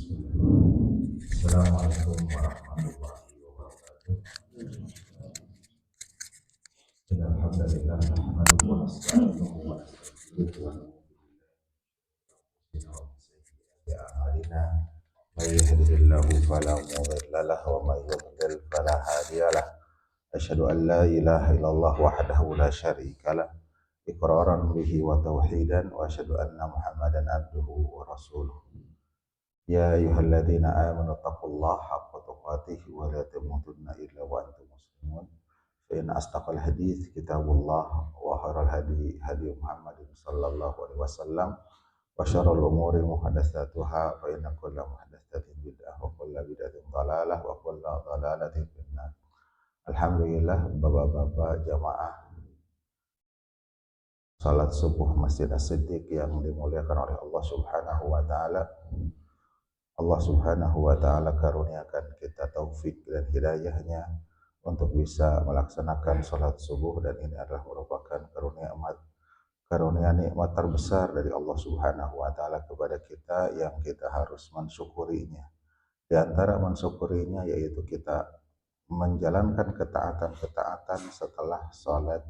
Assalamualaikum warahmatullahi wabarakatuh. Alhamdulillah nahmaduhu wa nasta'inuhu wa nastaghfiruh wa na'udzu billahi a'malina may yahdihillahu fala mudilla lahu wa may yudlil fala hadiya lahu. Asyhadu an la ilaha illallah wahdahu la syarika lah iqraran bihi wa tauhidan wa asyhadu anna Muhammadan abduhu wa rasuluh. Ya ayyuhalladzina amanu taqullaha haqqa tuqatih wa la tamutunna illa wa antum muslimun. Fa inna asdaqal hadits kitabullah wa khairal hadi hadi Muhammadin sallallahu alaihi wasallam wa syarrul umuri muhdatsatuha fa inna kulla muhdatsatin bid'ah wa kulla bid'atin dhalalah wa kulla dhalalatin finnar. Alhamdulillah bapak-bapak jamaah salat subuh Masjid As-Siddiq yang dimuliakan oleh Allah Subhanahu wa taala. Allah Subhanahu wa taala karuniakan kita taufik dan hidayahnya untuk bisa melaksanakan salat subuh, dan ini adalah merupakan karunia nikmat terbesar dari Allah Subhanahu wa taala kepada kita yang kita harus mensyukurinya. Di antara mensyukurinya yaitu kita menjalankan ketaatan-ketaatan setelah salat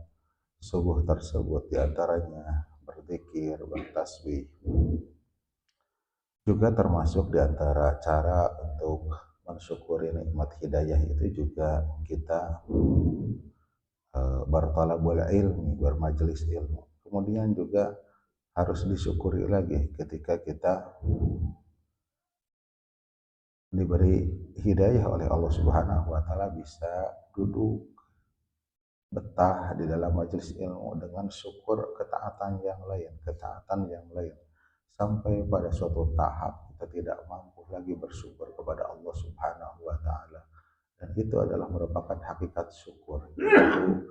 subuh tersebut, di antaranya berzikir, bertasbih. Juga termasuk di antara cara untuk mensyukuri nikmat hidayah itu juga kita bertalabul ilmi, bermajelis ilmu. Kemudian juga harus disyukuri lagi ketika kita diberi hidayah oleh Allah Subhanahu wa taala bisa duduk betah di dalam majelis ilmu dengan syukur ketaatan yang lain, sampai pada suatu tahap kita tidak mampu lagi bersyukur kepada Allah Subhanahu wa taala, dan itu adalah merupakan hakikat syukur, yaitu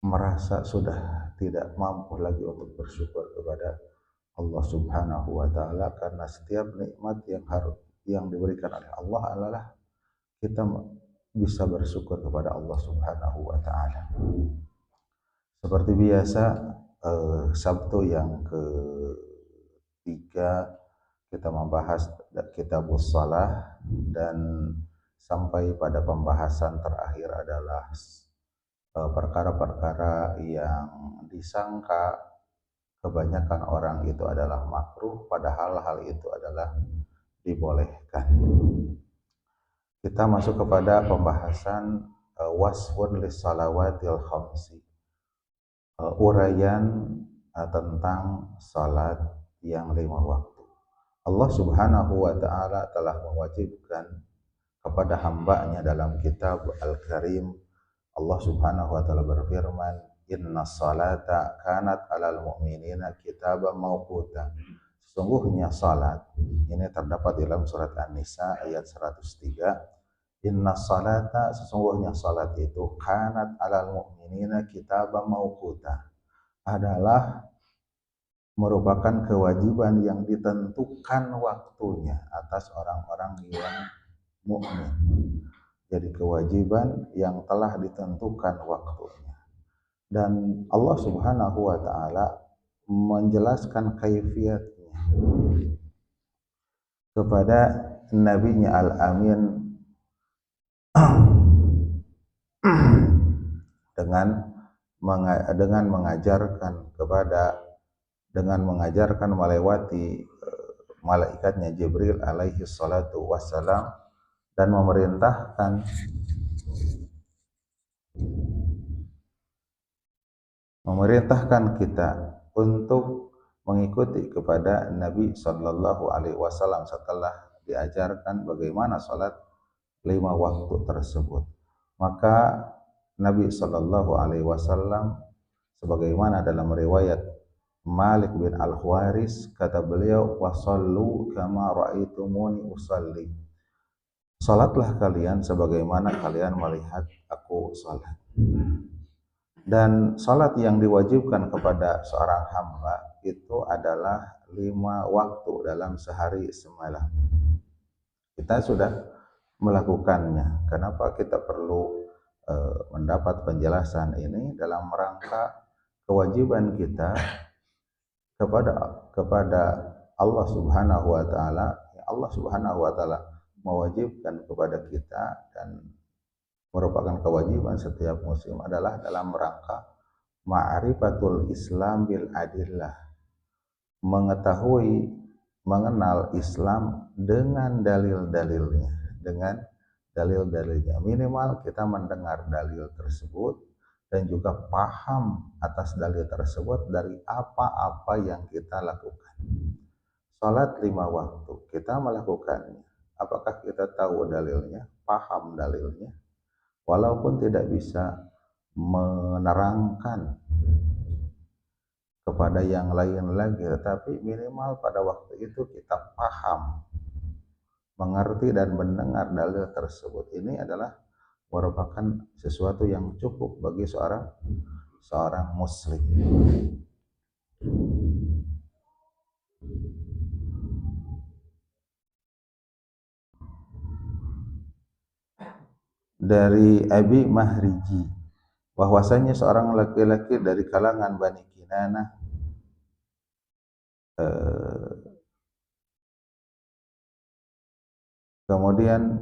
merasa sudah tidak mampu lagi untuk bersyukur kepada Allah Subhanahu wa taala, karena setiap nikmat yang diberikan oleh Allah adalah kita bisa bersyukur kepada Allah Subhanahu wa taala. Seperti biasa, Sabtu yang ketiga kita membahas Kitabus Shalah, dan sampai pada pembahasan terakhir adalah perkara-perkara yang disangka kebanyakan orang itu adalah makruh, padahal hal itu adalah dibolehkan. Kita masuk kepada pembahasan wasfun lis salawatil khamsi, uraian tentang salat yang 5 waktu. Allah Subhanahu wa ta'ala telah mewajibkan kepada hambanya dalam kitab Al-Karim. Allah Subhanahu wa ta'ala berfirman, inna salata kanat alal mu'minina kitaban mawquta. Sesungguhnya salat, ini terdapat dalam surat An-Nisa ayat 103. Inna salata, sesungguhnya salat itu kanat alal mu'minina kitaban mawquta, adalah merupakan kewajiban yang ditentukan waktunya atas orang-orang yang mukmin. Jadi kewajiban yang telah ditentukan waktunya. Dan Allah Subhanahu wa taala menjelaskan kaifiatnya kepada nabinya Al-Amin dengan mengajarkan melewati malaikatnya Jibril alaihi salatu wassalam, dan memerintahkan kita untuk mengikuti kepada Nabi sallallahu alaihi wasallam setelah diajarkan bagaimana salat 5 waktu tersebut. Maka Nabi sallallahu alaihi wasallam, sebagaimana dalam riwayat Malik bin Al-Huwaris, kata beliau, wasallu kama ra'aitumuni usalli. Salatlah kalian sebagaimana kalian melihat aku salat. Dan salat yang diwajibkan kepada seorang hamba itu adalah 5 waktu dalam sehari semalam. Kita sudah melakukannya. Kenapa kita perlu mendapat penjelasan ini? Dalam rangka kewajiban kita kepada Allah Subhanahu wa taala Allah Subhanahu wa taala mewajibkan kepada kita dan merupakan kewajiban setiap muslim adalah dalam rangka ma'rifatul Islam bil adillah, mengetahui, mengenal Islam dengan dalil-dalilnya, dengan dalil-dalilnya. Minimal kita mendengar dalil tersebut dan juga paham atas dalil tersebut dari apa-apa yang kita lakukan. Salat 5 waktu, kita melakukannya. Apakah kita tahu dalilnya, paham dalilnya, walaupun tidak bisa menerangkan kepada yang lain lagi, tetapi minimal pada waktu itu kita paham, mengerti dan mendengar dalil tersebut. Ini adalah merupakan sesuatu yang cukup bagi seorang muslim. Dari Abi Mahriji, bahwasanya seorang laki-laki dari kalangan Bani Kinanah kemudian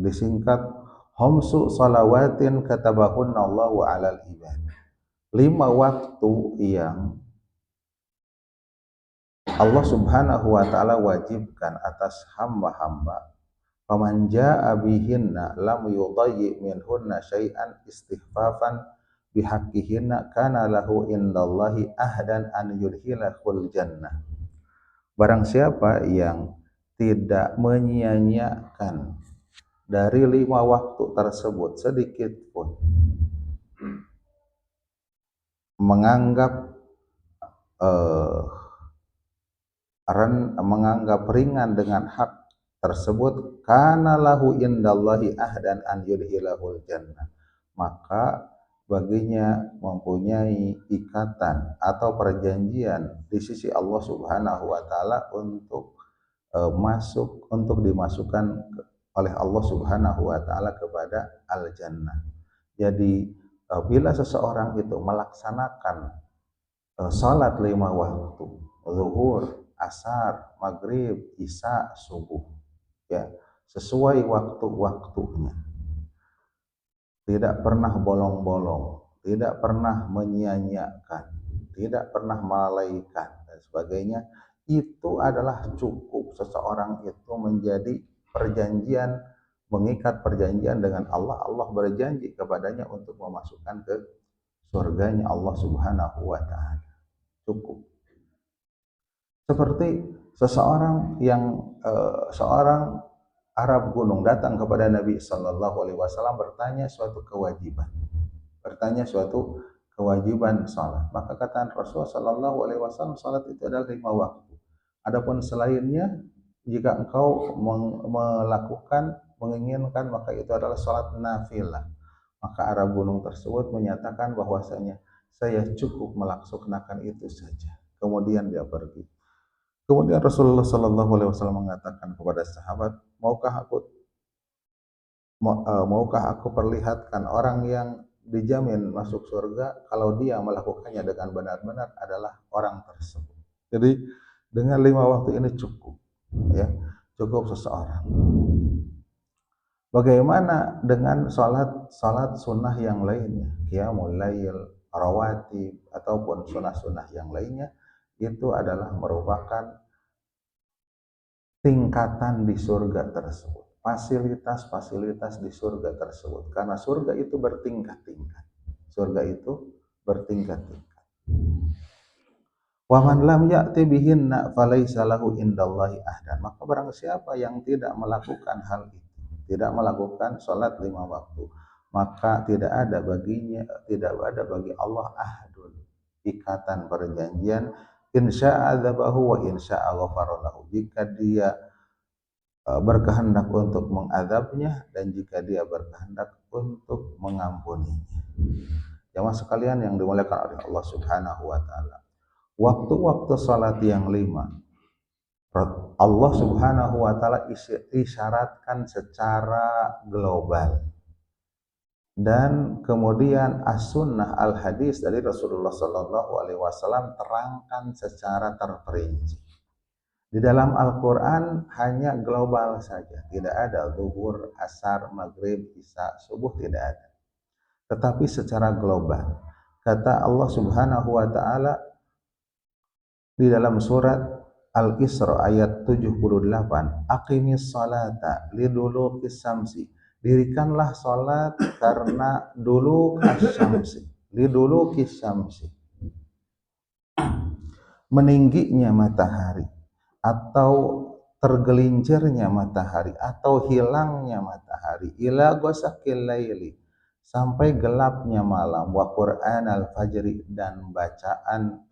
disingkat homsu salawatin katabahunna Allahu alal ibad, 5 waktu yang Allah Subhanahu wa taala wajibkan atas hamba-hamba. Faman jaa'a bihinna lam yudayyi minhunna syai'an istihfafan bihaqqihinna kana lahu indallahi ahdan an yudkhilahul jannah. Barang siapa yang tidak menyia-nyiakan dari 5 waktu tersebut sedikit pun, menganggap ringan dengan hak tersebut, kana lahu indallahi ahdan an yudkhilahul jannah, maka baginya mempunyai ikatan atau perjanjian di sisi Allah Subhanahu wa taala untuk dimasukkan oleh Allah Subhanahu wa taala kepada al-jannah. Jadi bila seseorang itu melaksanakan salat 5 waktu, zuhur, asar, maghrib, isya, subuh, ya, sesuai waktu-waktunya, tidak pernah bolong-bolong, tidak pernah menyia-nyiakan, tidak pernah melalaikan dan sebagainya, itu adalah cukup seseorang itu menjadi perjanjian, mengikat perjanjian dengan Allah. Allah berjanji kepadanya untuk memasukkan ke surganya Allah Subhanahu wa taala. Cukup. Seperti seseorang seorang Arab gunung datang kepada Nabi Sallallahu Alaihi Wasallam bertanya suatu kewajiban salat. Maka kata Rasulullah Sallallahu Alaihi Wasallam, salat itu adalah 5 waktu. Adapun selainnya, jika engkau menginginkan, maka itu adalah salat nafilah. Maka Arab gunung tersebut menyatakan bahwasanya saya cukup melaksanakan itu saja. Kemudian dia pergi. Kemudian Rasulullah Sallallahu Alaihi Wasallam mengatakan kepada sahabat, maukah aku perlihatkan orang yang dijamin masuk surga kalau dia melakukannya dengan benar-benar adalah orang tersebut. Jadi dengan 5 waktu ini cukup, ya, cukup seseorang. Bagaimana dengan salat sunnah yang lainnya, qiyamul lail, rawatib ataupun sunnah-sunnah yang lainnya? Itu adalah merupakan tingkatan di surga tersebut, fasilitas-fasilitas di surga tersebut, karena surga itu bertingkat-tingkat. Wa man lam ya'ti bihinna falaisa lahu indallahi ahdan. Maka barang siapa yang tidak melakukan hal itu, tidak melakukan salat 5 waktu, maka tidak ada bagi Allah ahdun, ikatan perjanjian, insya'a adzabahu wa insya'a ghafara lahu. Jika dia berkehendak untuk mengadabnya dan jika dia berkehendak untuk mengampuninya. Jamaah sekalian yang dimuliakan oleh Allah Subhanahu wa taala, waktu-waktu salat yang 5 Allah Subhanahu wa taala isyaratkan secara global. dan kemudian as-sunnah al-hadis dari Rasulullah Shallallahu Alaihi Wasallam terangkan secara terperinci. Di dalam Al-Quran hanya global saja, tidak ada zuhur, asar, maghrib, isya, subuh, tidak ada. Tetapi secara global, kata Allah Subhanahu wa Ta'ala di dalam surat Al-Isra ayat 78, aqimis salata lidulukis samsi, dirikanlah salat karena dulu asyamsi, lidulukis samsi, meningginya matahari atau tergelincirnya matahari atau hilangnya matahari, ila ghasaqil laili, sampai gelapnya malam, wa Qur'an al-fajri, dan bacaan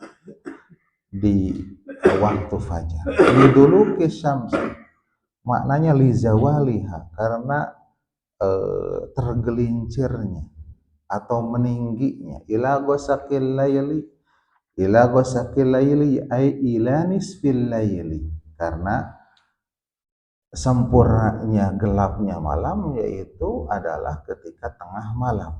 di waktu fajar. Liduluki syamsi, maknanya lizawaliha, karena tergelincirnya atau meningginya, ila ghasaqil laili, ila ghasaqil laili ay ila nisfil laili, karena sempurnanya gelapnya malam yaitu adalah ketika tengah malam.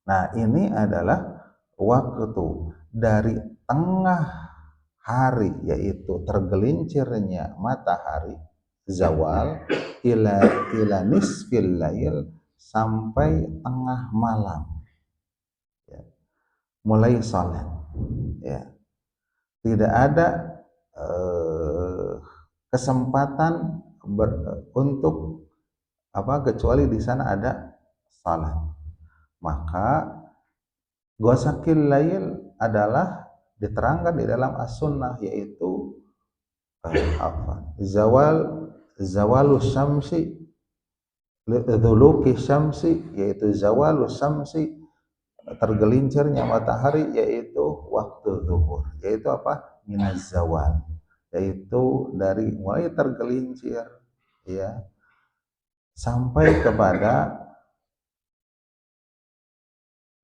Nah, ini adalah waktu dari tengah hari, yaitu tergelincirnya matahari zawal, ila nisfil lail, sampai tengah malam, ya, mulai salat, ya. Tidak ada kesempatan untuk kecuali di sana ada salat. Maka ghasaqil lail adalah diterangkan di dalam as-sunnah, yaitu zawalus syamsi, dzuluki syamsi, yaitu zawalus syamsi, tergelincirnya matahari, yaitu waktu zuhur, yaitu minaz zawal, yaitu dari mulai tergelincir, ya, sampai kepada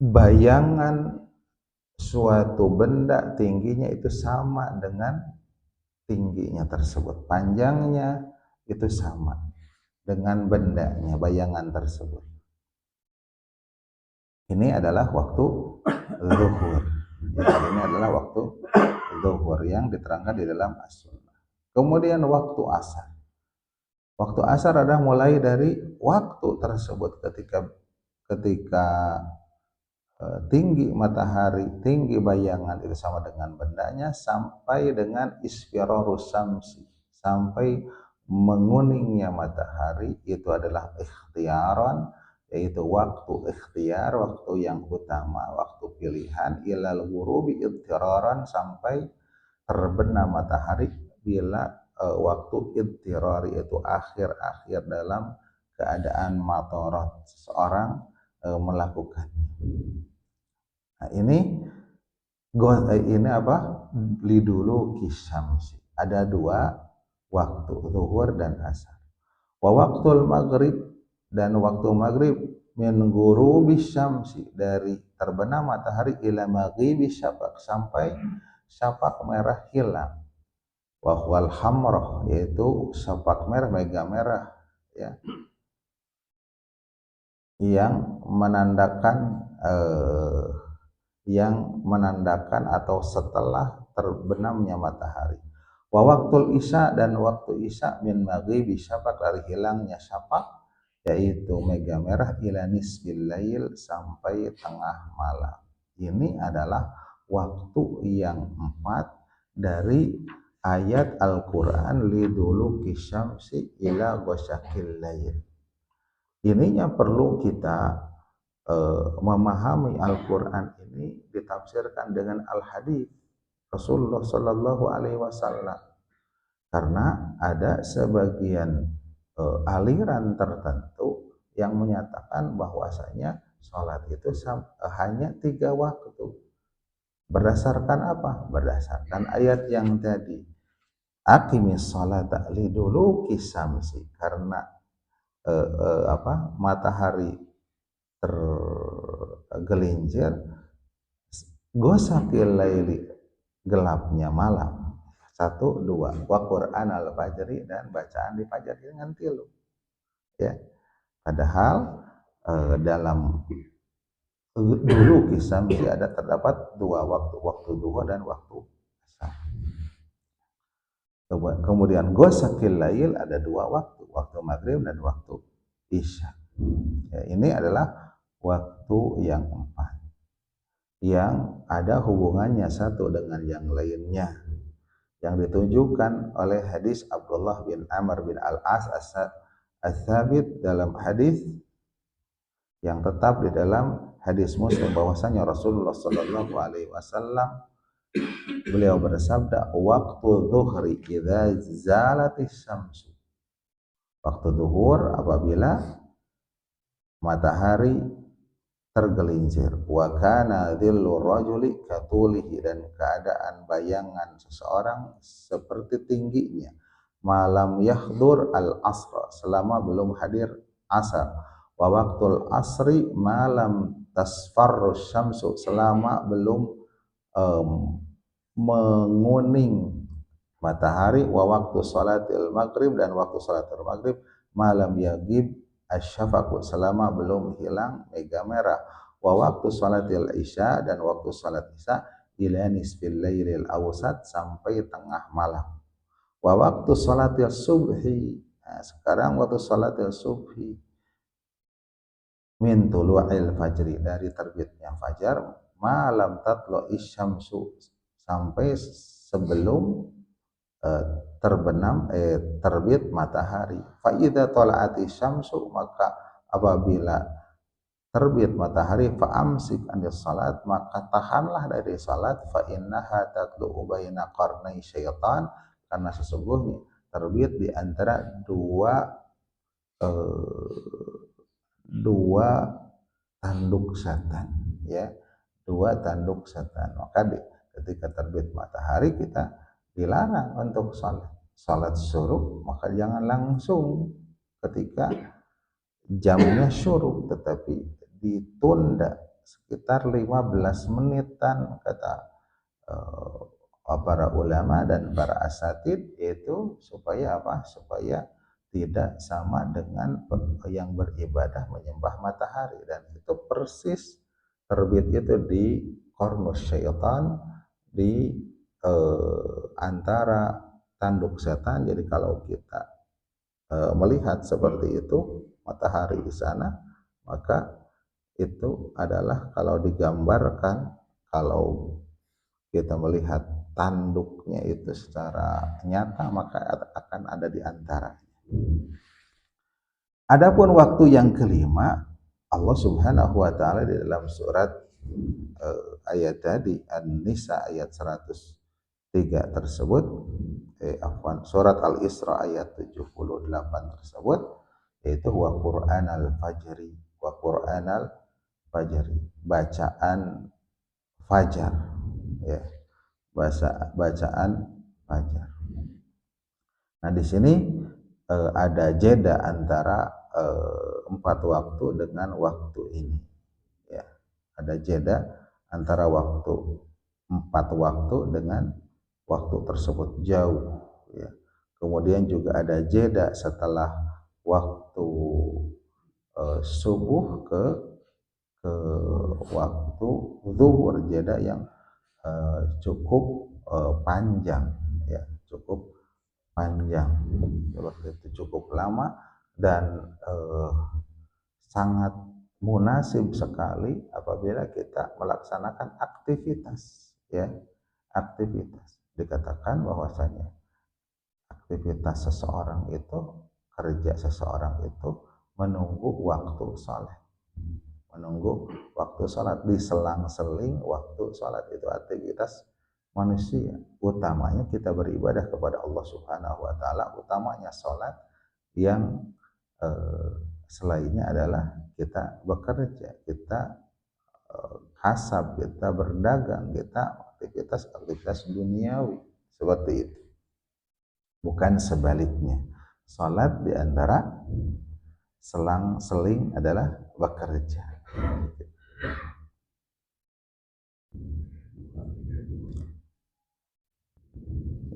bayangan suatu benda tingginya itu sama dengan tingginya tersebut, panjangnya itu sama dengan bendanya, bayangan tersebut. Ini adalah waktu zuhur. Ya, ini adalah waktu zuhur yang diterangkan di dalam as-sunnah. Kemudian waktu asar. Waktu asar adalah mulai dari waktu tersebut ketika tinggi matahari, tinggi bayangan itu sama dengan bendanya, sampai dengan isfirarus samsi, sampai menguningnya matahari, itu adalah ikhtiaran, yaitu waktu ikhtiar, waktu yang utama, waktu pilihan, ilal ghurubi idtiraran, sampai terbenam matahari bila waktu idtirari, itu akhir-akhir dalam keadaan matarat seseorang melakukannya. Nah, ini liduluki syamsi. Ada dua waktu, zuhur dan asar. Wa waktul maghrib, dan waktu maghrib, min ghurubis syamsi, dari terbenam matahari, ila maghibis syafaq, sampai syafaq merah hilang. Wa huwal hamrah, yaitu syafaq merah, mega merah, ya, yang menandakan atau setelah terbenamnya matahari. Wa waktul isya, dan waktu isya, min maghribi syafaq, dari hilangnya syafaq, yaitu mega merah, ila nisbil lail, sampai tengah malam. Ini adalah waktu yang 4 dari ayat Al-Quran, liduluki syamsi ila ghasaqil lail. Ininya perlu kita memahami Al-Quran ini ditafsirkan dengan al-hadis Rasulullah Shallallahu Alaihi Wasallam, karena ada sebagian aliran tertentu yang menyatakan bahwasanya sholat itu hanya 3 waktu. Berdasarkan apa? Berdasarkan ayat yang tadi, aqimis sholata liduluki syamsi, karena matahari tergelincir, ghasaqil laili, gelapnya malam, 1, 2, wa Qur'an al-fajri, dan bacaan di fajar dengan tilu, ya. Padahal dalam dulu kisah masih ada terdapat dua waktu duha dan waktu asar. Kemudian ghosakil lail ada dua waktu maghrib dan waktu isya. Ya, ini adalah waktu yang empat yang ada hubungannya satu dengan yang lainnya, yang ditunjukkan oleh hadis Abdullah bin Amr bin Al-As as-Tsabit dalam hadis yang tetap di dalam hadis Muslim bahwasanya Rasulullah Shallallahu Alaihi Wasallam beliau bersabda, waktu zuhri idza zalatis syamsu, waktu zuhur apabila matahari tergelincir, wa kana dhillu rajuli katulihi, dan keadaan bayangan seseorang seperti tingginya, malam yahdur al asra, selama belum hadir asar, wa waktul asri malam tasfarru syamsu, selama belum menguning matahari, wa waktu salatil maghrib, dan waktu salatil maghrib malam yagib asyafaqu, selama belum hilang mega merah, wa waktu salatil isya, dan waktu salat isya ila nisfil lailil awsat, sampai tengah malam, wa waktu salatil subhi. Nah, sekarang waktu salatil subhi min tulu'il fajri, dari terbitnya fajar, malam tatlu isyamsu, sampai sebelum terbit matahari. Fa idza tala'ati syamsu, maka apabila terbit matahari, fa amsik anis salat, maka tahanlah dari salat, fa innaha tatlu'u baina qarnai syaitan, karena sesungguhnya terbit di antara dua tanduk setan, ya, dua tanduk setan. Maka ketika terbit matahari kita dilarang untuk salat syuruk, maka jangan langsung ketika jamnya syuruk, tetapi ditunda sekitar 15 menitan, kata para ulama dan para asatid, itu supaya apa? Supaya tidak sama dengan yang beribadah menyembah matahari. Dan itu persis terbit itu di kornus syaitan, di antara tanduk setan. Jadi kalau kita melihat seperti itu matahari di sana, maka itu adalah, kalau digambarkan, kalau kita melihat tanduknya itu secara nyata, maka akan ada di antara. Adapun waktu yang kelima, Allah Subhanahu wa taala di dalam surat ayat tadi An-Nisa ayat 103 tersebut, surat Al-Isra ayat 78 tersebut, yaitu wa Qur'anal fajri, wa Qur'anal fajri, bacaan fajar, ya, bacaan fajar. Nah, di sini ada jeda antara 4 waktu dengan waktu ini, ya, ada jeda antara waktu 4 waktu dengan waktu tersebut jauh, ya. Kemudian juga ada jeda setelah waktu subuh ke waktu zuhur, jeda yang cukup panjang, ya, cukup panjang, waktu itu cukup lama, dan sangat munasib sekali apabila kita melaksanakan aktivitas, ya, aktivitas. Dikatakan bahwasanya aktivitas seseorang itu, kerja seseorang itu menunggu waktu sholat, menunggu waktu sholat, di selang-seling waktu sholat. Itu aktivitas manusia. Utamanya kita beribadah kepada Allah Subhanahu wa taala, utamanya sholat, yang selainnya adalah kita bekerja, kita kasab, kita berdagang, kita aktivitas duniawi, seperti itu. Bukan sebaliknya. Sholat di antara selang-seling adalah bekerja.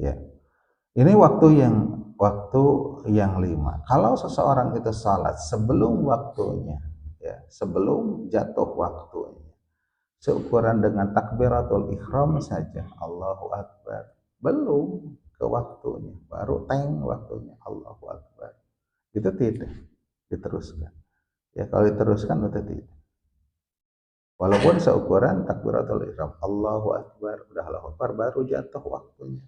Ya, ini waktu yang 5. Kalau seseorang itu salat sebelum waktunya, ya, sebelum jatuh waktunya. Seukuran dengan takbiratul ihram saja, Allahu Akbar, belum ke waktunya, baru teng waktunya Allahu Akbar. Itu tidak diteruskan. Ya kalau diteruskan itu tidak. Walaupun seukuran takbiratul ihram, Allahu Akbar, udah Allahu Akbar, baru jatuh waktunya.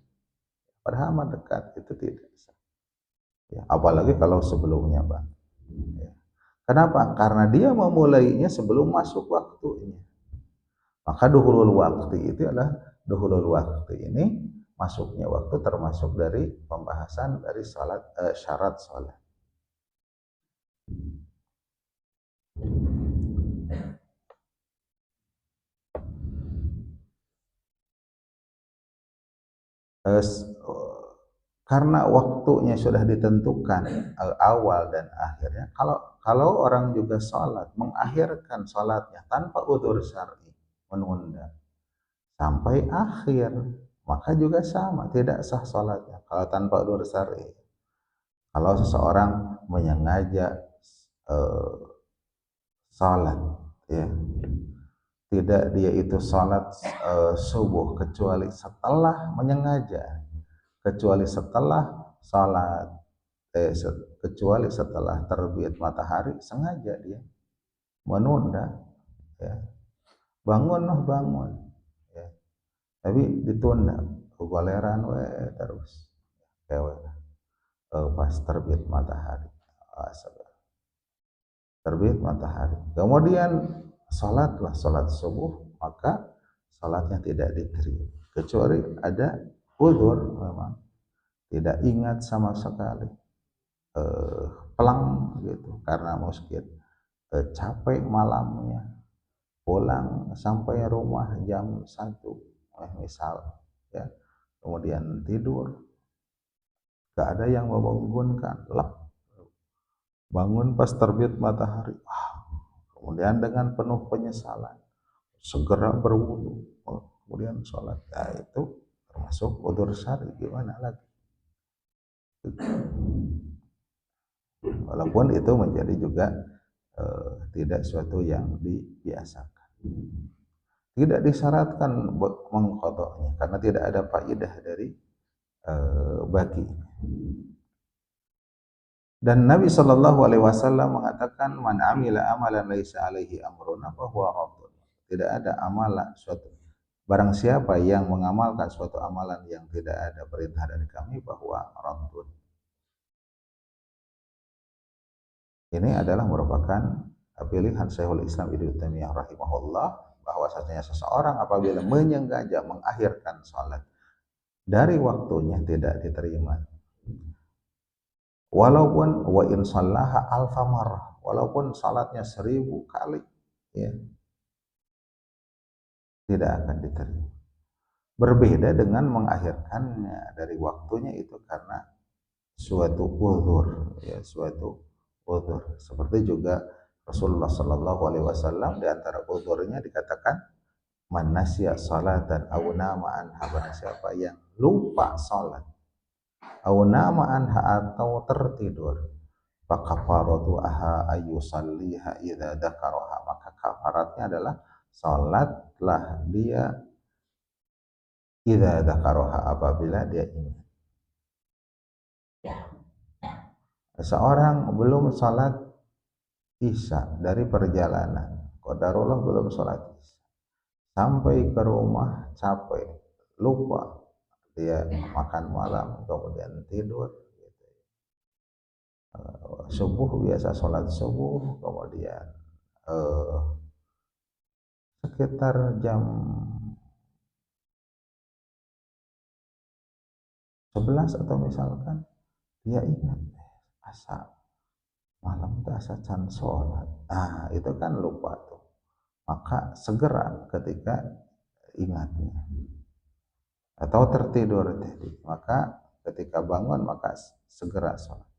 Padahal amat dekat, itu tidak bisa. Ya, apalagi kalau sebelumnya, Bang. Ya. Kenapa? Karena dia memulainya sebelum masuk waktunya. Maka duhulul waktu itu adalah duhulul waktu ini masuknya waktu termasuk dari pembahasan dari salat syarat salat. Karena waktunya sudah ditentukan awal dan akhirnya. Kalau orang juga sholat mengakhirkan sholatnya tanpa udzur syar'i, menunda sampai akhir, maka juga sama, tidak sah sholatnya kalau tanpa udzur syar'i. Kalau seseorang menyengaja sholat, ya, tidak dia itu sholat subuh kecuali setelah menyengaja, kecuali setelah sholat, kecuali setelah terbit matahari, sengaja dia menunda, ya, bangun, ya, tapi ditunda, goleran we terus, pas terbit matahari, terbit matahari, kemudian sholat subuh, maka sholatnya tidak diterima kecuali ada uzur, memang tidak ingat sama sekali, pelang gitu karena mungkin capek malamnya, pulang sampai rumah jam 1 misal, ya, kemudian tidur, gak ada yang membangunkan, bangun pas terbit matahari, kemudian dengan penuh penyesalan segera berwudu, kemudian sholat, ya itu termasuk udzur syar'i, gimana lagi. Walaupun itu menjadi juga tidak suatu yang dibiasakan, tidak disyaratkan mengqadha'nya karena tidak ada faedah dari bagi. Dan Nabi Shallallahu Alaihi Wasallam mengatakan, man amila amalan laisa alaihi amruna fahuwa raddun. Tidak ada amalan suatu, barang siapa yang mengamalkan suatu amalan yang tidak ada perintah dari kami, bahwa raddun. Ini adalah merupakan pilihan Syekhul Islam Ibnu Taimiyah rahimahullah, bahwasanya seseorang apabila menyengaja mengakhirkan salat dari waktunya tidak diterima. Walaupun wa in shallaha alfa marrah, walaupun salatnya 1000 kali, ya, tidak akan diterima. Berbeda dengan mengakhirkannya dari waktunya itu karena suatu uzur, ya, suatu uzur. Seperti juga Rasulullah Shallallahu Alaihi Wasallam di antara uzurnya dikatakan, man nasiya salatan aw nama anha, barang siapa yang lupa salat, aw nama anha atau tertidur, fakafaratu aha ayyusalliha idza dzakaraha, maka kafaratnya adalah salatlah dia idza dzakaraha, apabila dia ingat. Seorang belum salat isya dari perjalanan, qadarullah belum salat isya, sampai ke rumah capek, lupa, dia makan malam kemudian tidur, gitu. Subuh biasa sholat subuh, kemudian sekitar jam 11 atau misalkan dia ingat asa malam itu asa can sholat, itu kan lupa tuh, maka segera ketika ingatnya, atau tertidur tadi, maka ketika bangun maka segera sholat.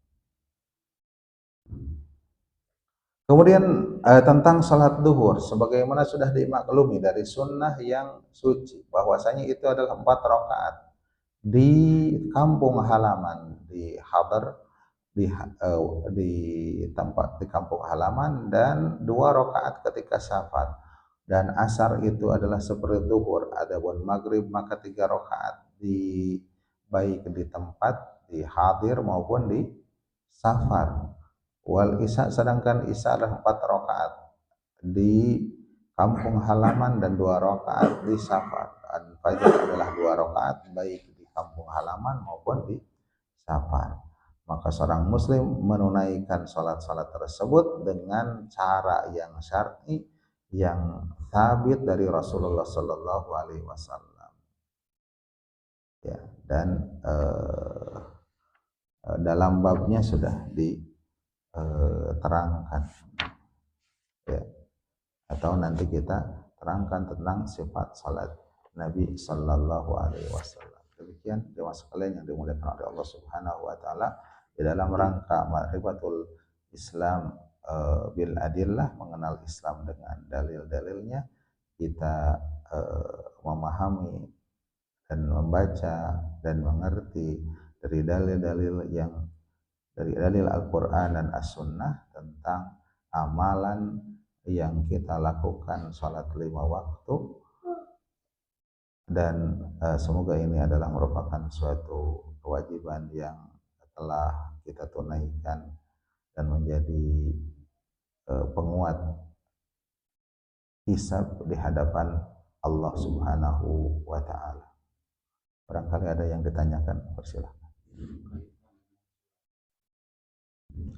Kemudian tentang sholat duhur, sebagaimana sudah dimaklumi dari sunnah yang suci, bahwasanya itu adalah 4 rakaat di kampung halaman, di hadar di tempat di kampung halaman, dan 2 rakaat ketika safar. Dan asar itu adalah seperti zuhur. Adapun maghrib maka 3 rakaat di baik di tempat di hadir maupun di safar. Wal isya, sedangkan isya adalah 4 rakaat di kampung halaman dan 2 rakaat di safar. Dan fajar adalah 2 rakaat baik di kampung halaman maupun di safar. Maka seorang muslim menunaikan salat-salat tersebut dengan cara yang syar'i, yang sabit dari Rasulullah Sallallahu Alaihi Wasallam. Ya, dan dalam babnya sudah diterangkan. Ya, atau nanti kita terangkan tentang sifat salat Nabi Sallallahu Alaihi Wasallam. Demikian jemaah sekalian yang dimuliakan oleh Allah Subhanahu Wa Taala, di dalam rangka ma'rifatul Islam bil adillah, mengenal Islam dengan dalil-dalilnya, kita memahami dan membaca dan mengerti dari dalil-dalil yang dari dalil Al-Quran dan As-Sunnah tentang amalan yang kita lakukan salat 5 waktu, dan semoga ini adalah merupakan suatu kewajiban yang telah kita tunaikan dan menjadi penguat hisab di hadapan Allah Subhanahu wa Ta'ala. Barangkali ada yang ditanyakan, persilahkan.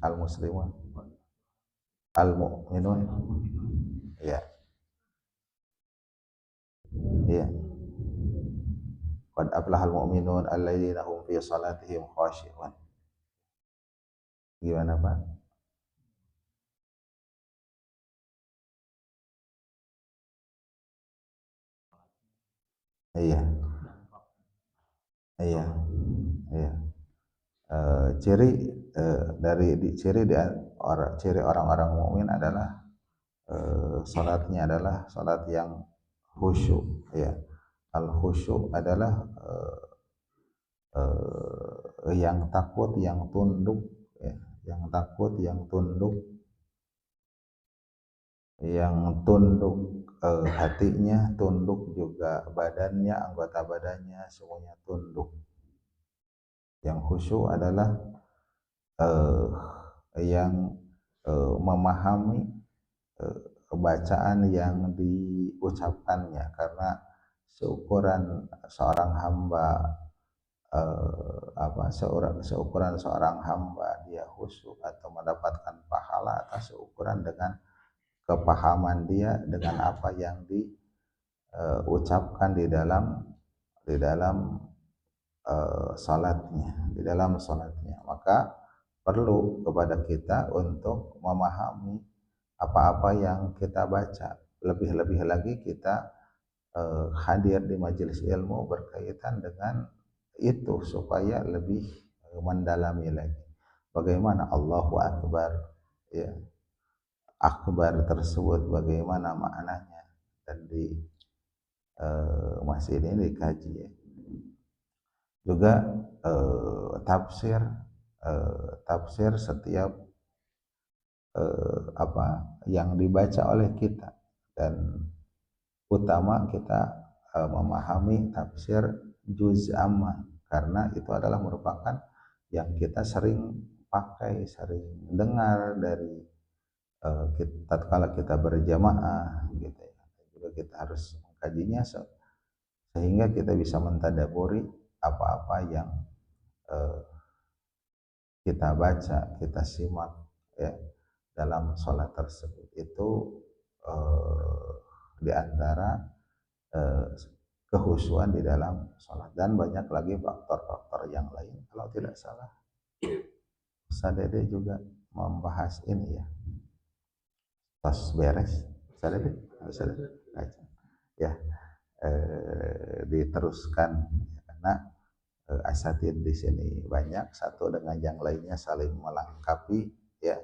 Al-muslimun, al-mu'minun, ya, iya. Qad aflahal mu'minun alladzina hum fi salatihim khashi'un. Gimana Pak? Iya, iya, iya. Ciri ciri orang-orang mukmin adalah salatnya adalah salat yang khusyuk, ya. Al khusyuk adalah yang takut, yang tunduk, ya. Yang takut, yang tunduk, hatinya, tunduk juga badannya, anggota badannya semuanya tunduk. Yang khusyuk adalah yang memahami bacaan yang diucapkannya, karena seukuran seorang hamba seukuran seorang hamba dia khusyuk atau mendapatkan pahala atas seukuran dengan kepahaman dia dengan apa yang diucapkan di dalam salatnya. Maka perlu kepada kita untuk memahami apa-apa yang kita baca. Lebih-lebih lagi kita hadir di majelis ilmu berkaitan dengan itu supaya lebih mendalami lagi bagaimana Allahu Akbar, ya, akbar tersebut bagaimana maknanya, dan di masjid ini dikaji, ya. Juga tafsir setiap yang dibaca oleh kita, dan utama kita memahami tafsir juz amma, karena itu adalah merupakan yang kita sering pakai, sering dengar dari tatkala kita berjamaah, gitu ya. Juga kita harus mengkajinya sehingga kita bisa mentadaburi apa-apa yang kita baca, kita simak, ya, dalam sholat tersebut. Itu di antara kehusuan di dalam sholat, dan banyak lagi faktor-faktor yang lain. Kalau tidak salah, Ustaz Dede juga membahas ini, ya, tas beres. Ustaz Dede, ya, diteruskan, karena asatid di sini banyak, satu dengan yang lainnya saling melengkapi, ya.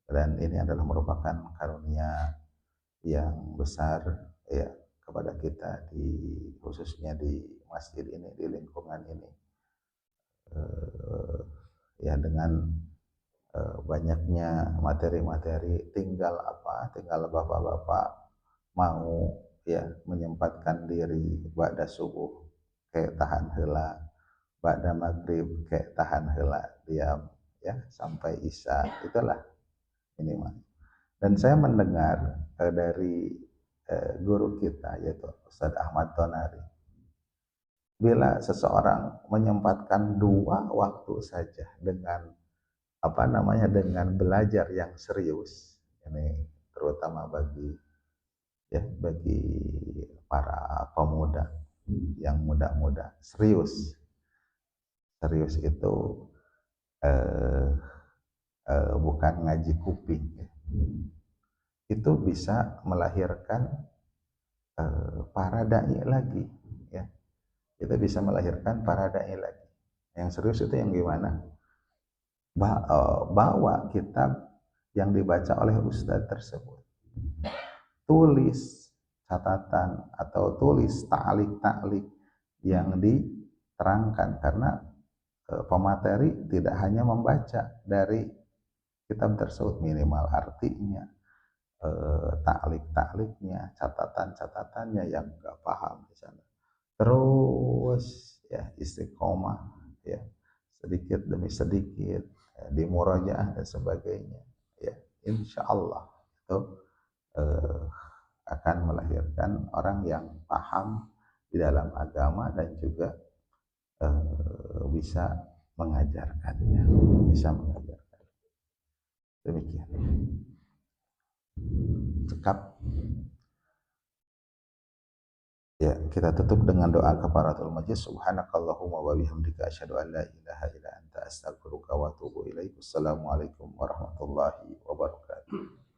Dan ini adalah merupakan karunia yang besar, ya, kepada kita khususnya di masjid ini, di lingkungan ini. eh, ya dengan banyaknya materi-materi, tinggal bapak-bapak mau ya menyempatkan diri ba'da subuh kayak tahan heula, ba'da maghrib kayak tahan heula, diam ya sampai isya, itulah minimal. Dan saya mendengar dari guru kita yaitu Ustadz Ahmad Tonari, bila seseorang menyempatkan 2 waktu saja dengan dengan belajar yang serius, ini terutama bagi para pemuda yang muda-muda, serius itu eh, bukan ngaji kuping ya. Itu bisa melahirkan para dai lagi ya. Itu bisa melahirkan para dai lagi. Yang serius itu yang gimana? Bawa kitab yang dibaca oleh ustadz tersebut, tulis catatan atau tulis ta'lik yang diterangkan, karena pemateri tidak hanya membaca dari kitab tersebut, minimal artinya, ta'liknya, catatan-catatannya yang nggak paham di sana. Terus ya istiqomah ya, sedikit demi sedikit ya, di murojaah dan sebagainya ya, insya Allah itu eh, akan melahirkan orang yang paham di dalam agama dan juga bisa mengajarkannya, demikian. Cekap. Ya, kita tutup dengan doa kafaratul majlis. Subhanakallahumma wa bihamdika asyhadu an la ilaha illa anta astaghfiruka wa atubu ilaik. Wassalamualaikum warahmatullahi wabarakatuh.